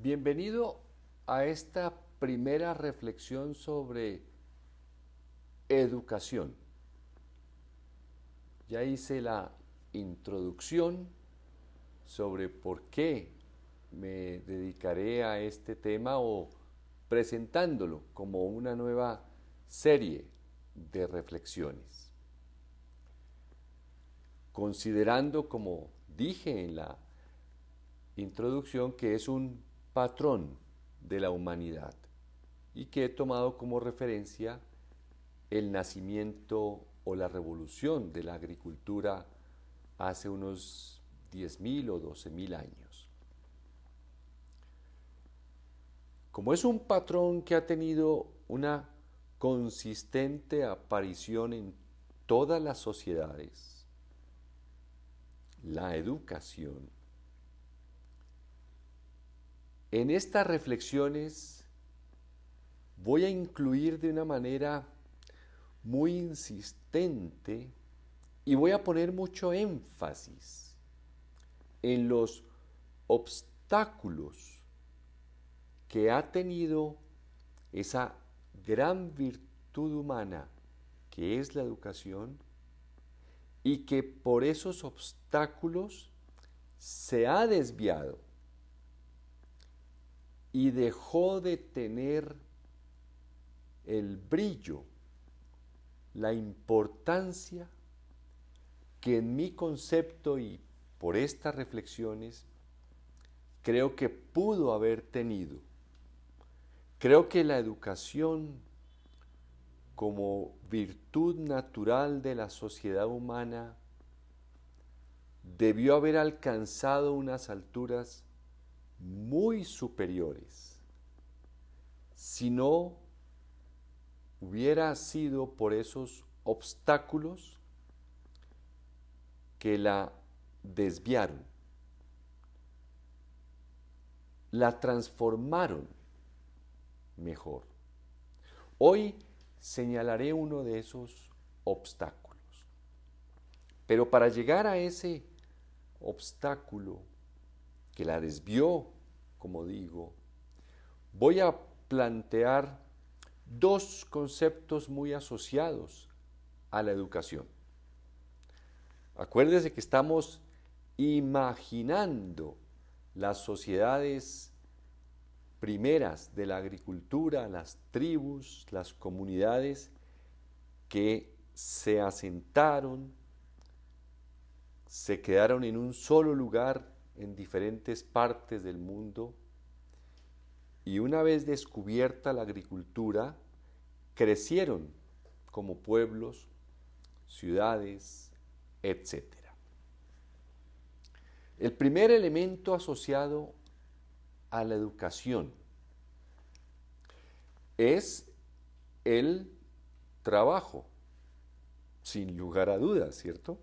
Bienvenido a esta primera reflexión sobre educación. Ya hice la introducción sobre por qué me dedicaré a este tema o presentándolo como una nueva serie de reflexiones. Considerando, como dije en la introducción, que es un patrón de la humanidad y que he tomado como referencia el nacimiento o la revolución de la agricultura hace unos 10.000 o 12.000 años. Como es un patrón que ha tenido una consistente aparición en todas las sociedades, la educación, en estas reflexiones voy a incluir de una manera muy insistente y voy a poner mucho énfasis en los obstáculos que ha tenido esa gran virtud humana que es la educación y que por esos obstáculos se ha desviado y dejó de tener el brillo, la importancia que en mi concepto y por estas reflexiones creo que pudo haber tenido. Creo que la educación como virtud natural de la sociedad humana debió haber alcanzado unas alturas muy superiores si no hubiera sido por esos obstáculos que la desviaron, la transformaron mejor. Hoy señalaré uno de esos obstáculos. Pero para llegar a ese obstáculo que la desvió, como digo, voy a plantear dos conceptos muy asociados a la educación. Acuérdese que estamos imaginando las sociedades primeras de la agricultura, las tribus, las comunidades que se asentaron, se quedaron en un solo lugar en diferentes partes del mundo y una vez descubierta la agricultura, crecieron como pueblos, ciudades, etc. El primer elemento asociado a la educación es el trabajo, sin lugar a dudas, ¿cierto?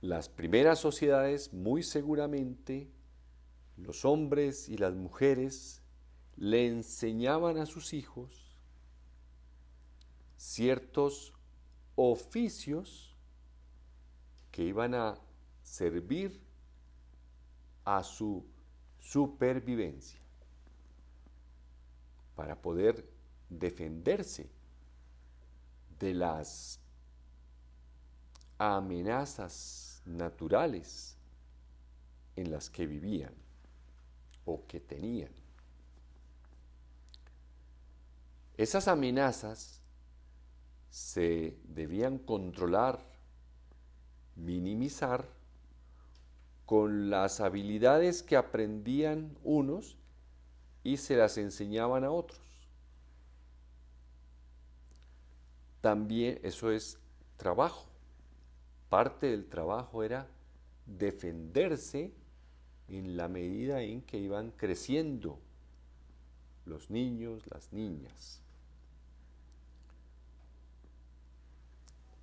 Las primeras sociedades, muy seguramente, los hombres y las mujeres le enseñaban a sus hijos ciertos oficios que iban a servir a su supervivencia para poder defenderse de las amenazas naturales en las que vivían o que tenían. Esas amenazas se debían controlar, minimizar con las habilidades que aprendían unos y se las enseñaban a otros. También eso es trabajo. Parte del trabajo era defenderse en la medida en que iban creciendo los niños, las niñas.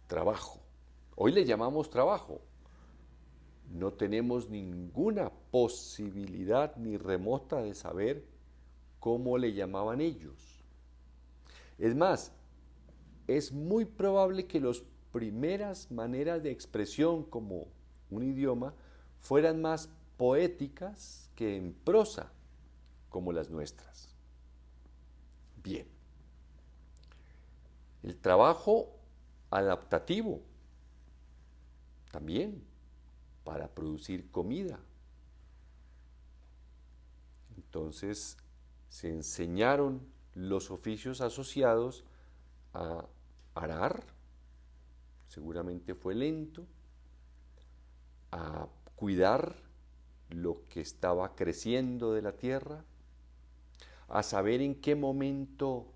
Trabajo. Hoy le llamamos trabajo. No tenemos ninguna posibilidad ni remota de saber cómo le llamaban ellos. Es más, es muy probable que las primeras maneras de expresión como un idioma fueran más poéticas que en prosa. como las nuestras. Bien. El trabajo adaptativo también para producir comida. Entonces se enseñaron los oficios asociados a arar, seguramente fue lento, a cuidar lo que estaba creciendo de la tierra, a saber en qué momento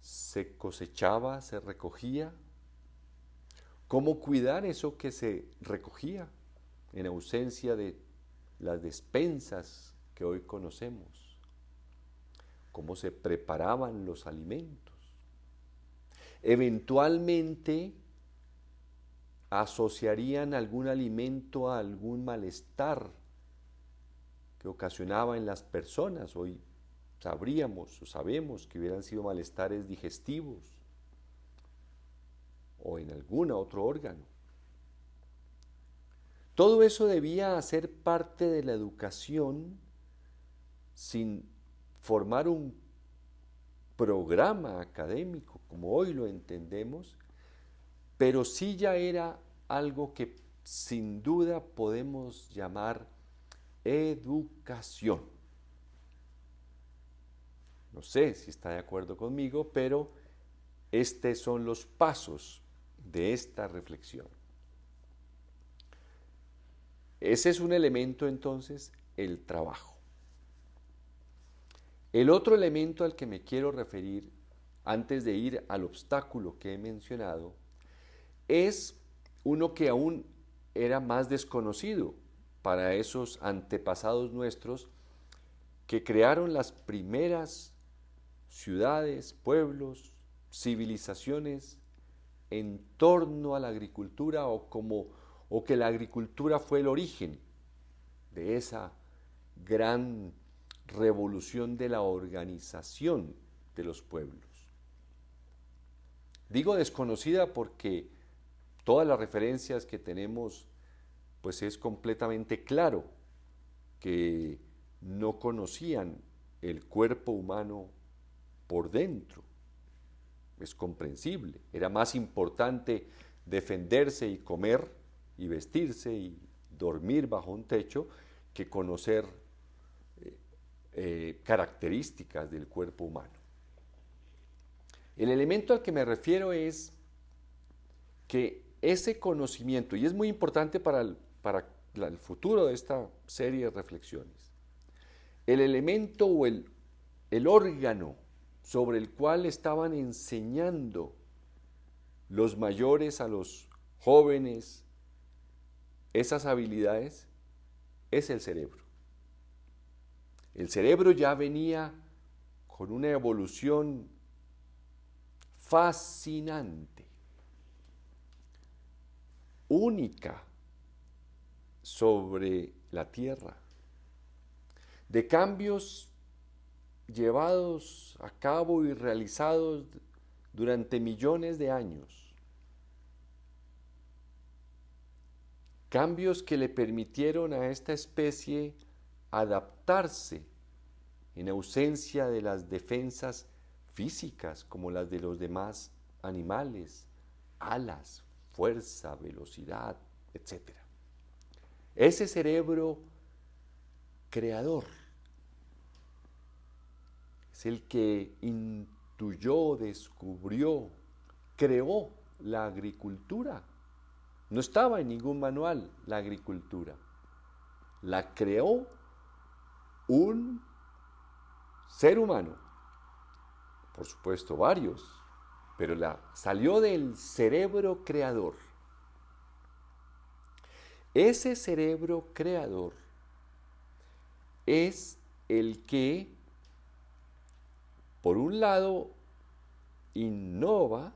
se cosechaba, se recogía, cómo cuidar eso que se recogía en ausencia de las despensas que hoy conocemos, cómo se preparaban los alimentos. Eventualmente asociarían algún alimento a algún malestar que ocasionaba en las personas. Hoy sabríamos o sabemos que hubieran sido malestares digestivos o en algún otro órgano. Todo eso debía ser parte de la educación sin formar un programa académico como hoy lo entendemos, pero sí ya era algo que sin duda podemos llamar educación. No sé si está de acuerdo conmigo, pero estos son los pasos de esta reflexión. Ese es un elemento entonces, el trabajo. El otro elemento al que me quiero referir antes de ir al obstáculo que he mencionado es uno que aún era más desconocido para esos antepasados nuestros que crearon las primeras ciudades, pueblos, civilizaciones en torno a la agricultura o que la agricultura fue el origen de esa gran revolución de la organización de los pueblos. Digo desconocida porque todas las referencias que tenemos, pues es completamente claro que no conocían el cuerpo humano por dentro. Es comprensible. Era más importante defenderse y comer y vestirse y dormir bajo un techo que conocer características del cuerpo humano. El elemento al que me refiero es que ese conocimiento, y es muy importante para el futuro de esta serie de reflexiones, el elemento o el órgano sobre el cual estaban enseñando los mayores a los jóvenes esas habilidades es el cerebro. El cerebro ya venía con una evolución fascinante, única sobre la Tierra, de cambios llevados a cabo y realizados durante millones de años, cambios que le permitieron a esta especie adaptarse en ausencia de las defensas físicas como las de los demás animales, alas, fuerza, velocidad, etc. Ese cerebro creador es el que intuyó, descubrió, creó la agricultura. No estaba en ningún manual la agricultura. La creó un ser humano, por supuesto varios, pero salió del cerebro creador. Ese cerebro creador es el que, por un lado, innova,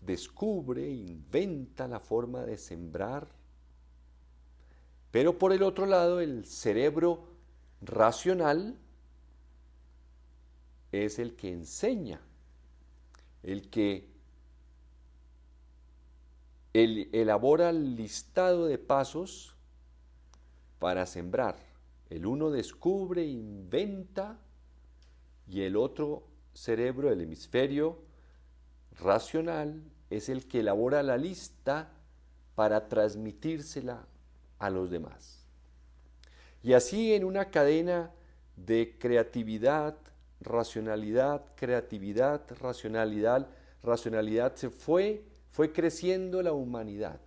descubre, inventa la forma de sembrar, pero por el otro lado, el cerebro racional es el que enseña, el que elabora el listado de pasos para sembrar, El uno descubre, inventa, y el otro cerebro, el hemisferio racional, es el que elabora la lista para transmitírsela a los demás. Y así en una cadena de creatividad, racionalidad, creatividad, racionalidad, racionalidad, fue creciendo la humanidad.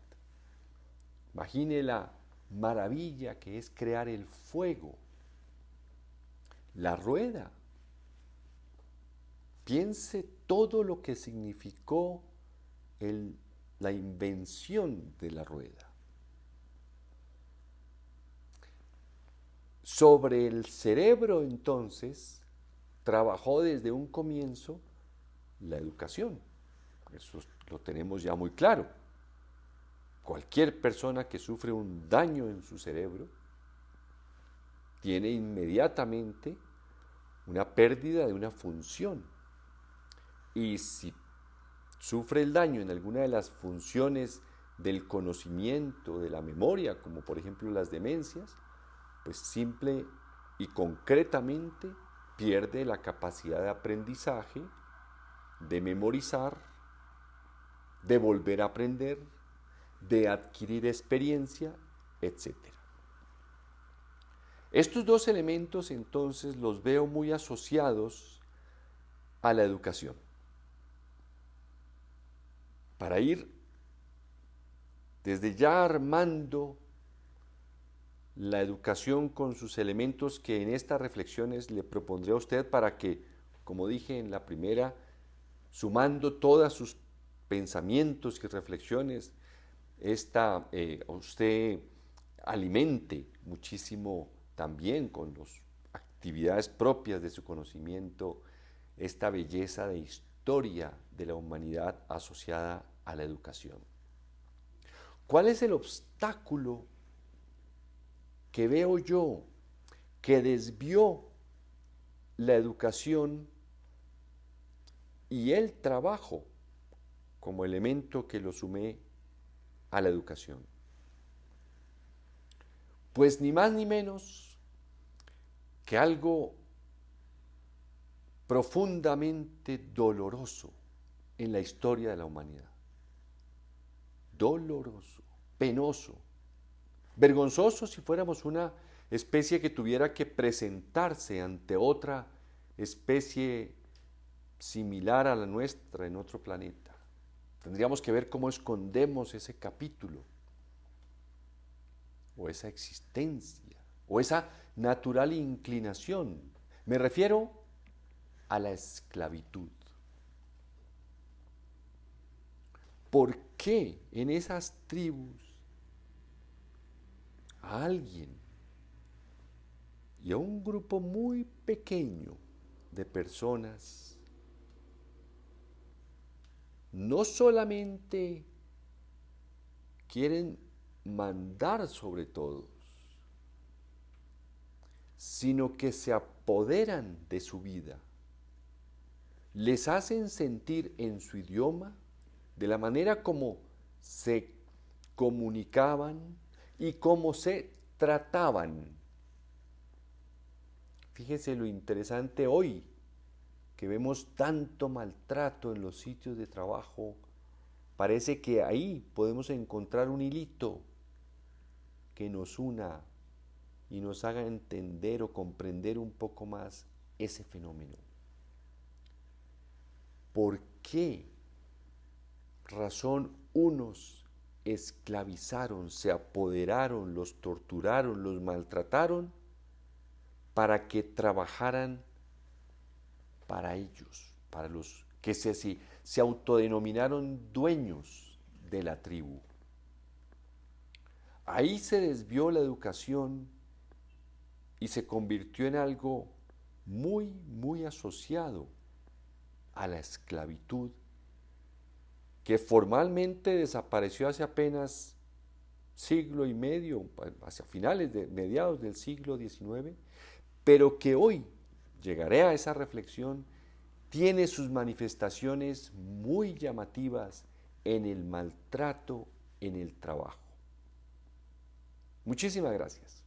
Imagine la maravilla que es crear el fuego, la rueda. Piense todo lo que significó la invención de la rueda. Sobre el cerebro, entonces, trabajó desde un comienzo la educación. Eso lo tenemos ya muy claro. Cualquier persona que sufre un daño en su cerebro tiene inmediatamente una pérdida de una función. Y si sufre el daño en alguna de las funciones del conocimiento, de la memoria, como por ejemplo las demencias, pues simple y concretamente pierde la capacidad de aprendizaje, de memorizar, de volver a aprender, de adquirir experiencia, etc. Estos dos elementos entonces los veo muy asociados a la educación. Para ir desde ya armando la educación con sus elementos que en estas reflexiones le propondré a usted para que, como dije en la primera, sumando todos sus pensamientos y reflexiones, usted alimente muchísimo también con las actividades propias de su conocimiento esta belleza de historia de la humanidad asociada a la educación. ¿Cuál es el obstáculo que veo yo que desvió la educación y el trabajo como elemento que lo sumé a la educación? Pues ni más ni menos que algo profundamente doloroso en la historia de la humanidad. Doloroso, penoso, vergonzoso si fuéramos una especie que tuviera que presentarse ante otra especie similar a la nuestra en otro planeta. Tendríamos que ver cómo escondemos ese capítulo, o esa existencia, o esa natural inclinación. Me refiero a la esclavitud. ¿Por qué en esas tribus a alguien y a un grupo muy pequeño de personas no solamente quieren mandar sobre todos, sino que se apoderan de su vida, les hacen sentir en su idioma, de la manera como se comunicaban y cómo se trataban? Fíjese lo interesante hoy, que vemos tanto maltrato en los sitios de trabajo. Parece que ahí podemos encontrar un hilito que nos una y nos haga entender o comprender un poco más ese fenómeno. ¿Por qué razón unos esclavizaron, se apoderaron, los torturaron, los maltrataron para que trabajaran para ellos, para los que se autodenominaron dueños de la tribu? Ahí se desvió la educación y se convirtió en algo muy, muy asociado a la esclavitud, que formalmente desapareció hace apenas siglo y medio, hacia mediados del siglo XIX, pero que hoy, llegaré a esa reflexión, tiene sus manifestaciones muy llamativas en el maltrato en el trabajo. Muchísimas gracias.